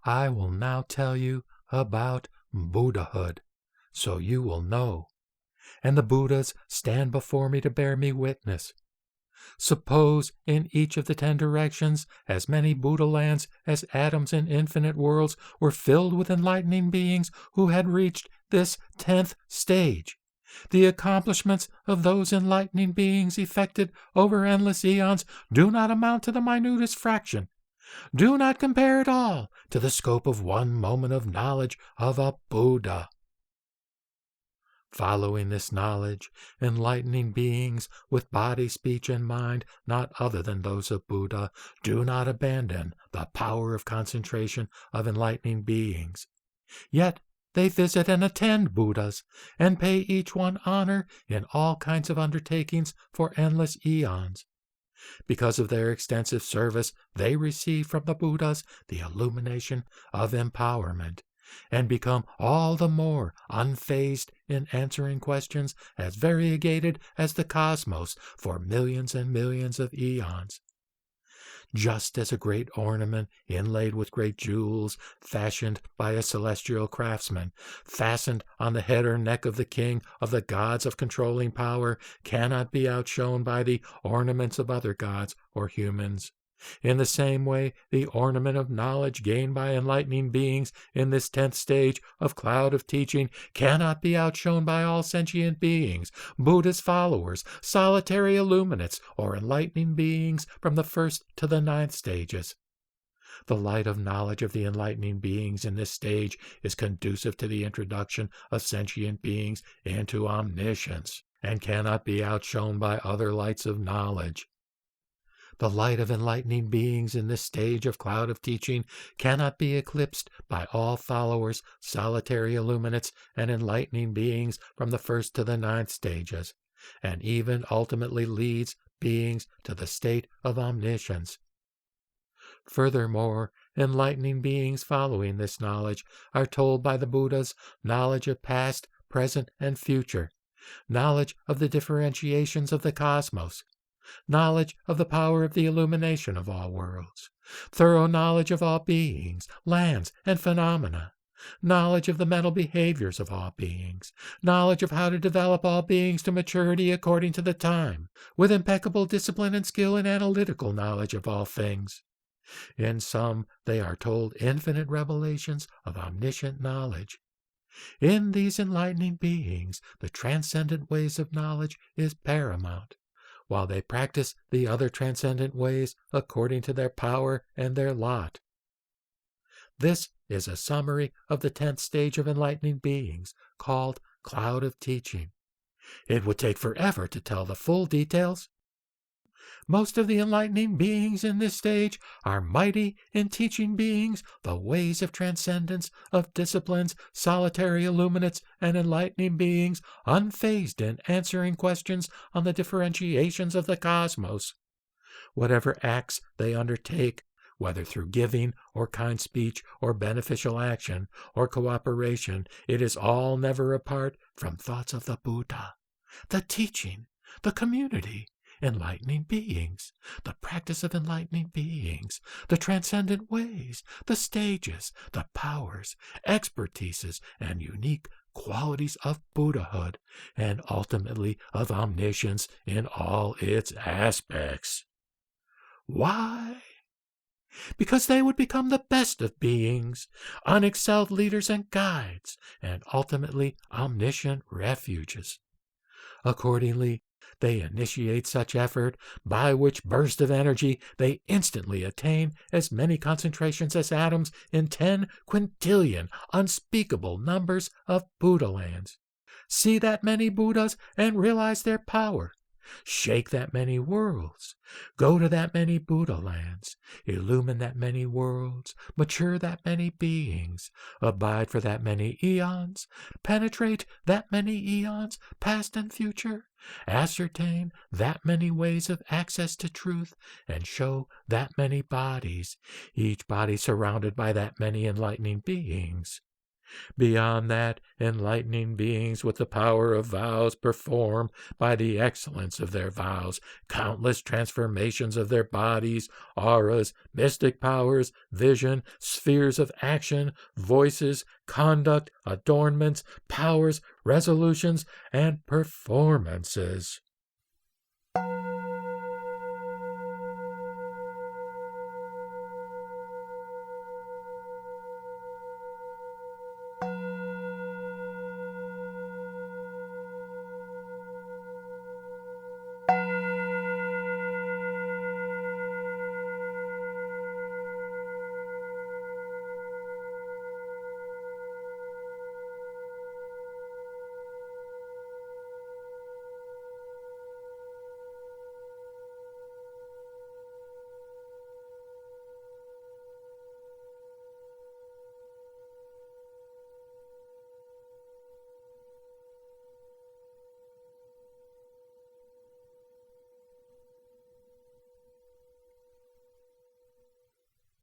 I will now tell you about Buddhahood, so you will know. And the Buddhas stand before me to bear me witness. Suppose in each of the 10 directions as many Buddha lands as atoms in infinite worlds were filled with enlightening beings who had reached this 10th stage. The accomplishments of those enlightening beings effected over endless eons do not amount to the minutest fraction. Do not compare at all to the scope of one moment of knowledge of a Buddha. Following this knowledge, enlightening beings with body, speech, and mind not other than those of Buddha do not abandon the power of concentration of enlightening beings. Yet they visit and attend Buddhas and pay each one honor in all kinds of undertakings for endless eons. Because of their extensive service, they receive from the Buddhas the illumination of empowerment, and become all the more unfazed in answering questions as variegated as the cosmos for millions and millions of eons. Just as a great ornament inlaid with great jewels, fashioned by a celestial craftsman, fastened on the head or neck of the king of the gods of controlling power, cannot be outshone by the ornaments of other gods or humans. In the same way, the ornament of knowledge gained by enlightening beings in this 10th stage of cloud of teaching cannot be outshone by all sentient beings, Buddha's followers, solitary illuminates, or enlightening beings from the 1st to the 9th stages. The light of knowledge of the enlightening beings in this stage is conducive to the introduction of sentient beings into omniscience, and cannot be outshone by other lights of knowledge. The light of enlightening beings in this stage of cloud of teaching cannot be eclipsed by all followers, solitary illuminates, and enlightening beings from the 1st to the 9th stages, and even ultimately leads beings to the state of omniscience. Furthermore, enlightening beings following this knowledge are told by the Buddhas knowledge of past, present, and future, knowledge of the differentiations of the cosmos, knowledge of the power of the illumination of all worlds, thorough knowledge of all beings, lands, and phenomena, knowledge of the mental behaviors of all beings, knowledge of how to develop all beings to maturity according to the time, with impeccable discipline and skill in analytical knowledge of all things. In sum, they are told infinite revelations of omniscient knowledge. In these enlightening beings, the transcendent ways of knowledge is paramount, while they practice the other transcendent ways according to their power and their lot. This is a summary of the 10th stage of enlightening beings, called Cloud of Teaching. It would take forever to tell the full details. Most of the enlightening beings in this stage are mighty in teaching beings the ways of transcendence, of disciplines, solitary illuminates, and enlightening beings unfazed in answering questions on the differentiations of the cosmos. Whatever acts they undertake, whether through giving or kind speech or beneficial action or cooperation, it is all never apart from thoughts of the Buddha, the teaching, the community, enlightening beings, the practice of enlightening beings, the transcendent ways, the stages, the powers, expertises, and unique qualities of Buddhahood, and ultimately of omniscience in all its aspects. Why? Because they would become the best of beings, unexcelled leaders and guides, and ultimately omniscient refuges. Accordingly, they initiate such effort, by which burst of energy they instantly attain as many concentrations as atoms in 10 quintillion unspeakable numbers of Buddha lands. See that many Buddhas and realize their power. Shake that many worlds. Go to that many Buddha lands. Illumine that many worlds. Mature that many beings. Abide for that many eons. Penetrate that many eons, past and future. Ascertain that many ways of access to truth, and show that many bodies, each body surrounded by that many enlightening beings. Beyond that, enlightening beings with the power of vows perform, by the excellence of their vows, countless transformations of their bodies, auras, mystic powers, vision, spheres of action, voices, conduct, adornments, powers, resolutions, and performances.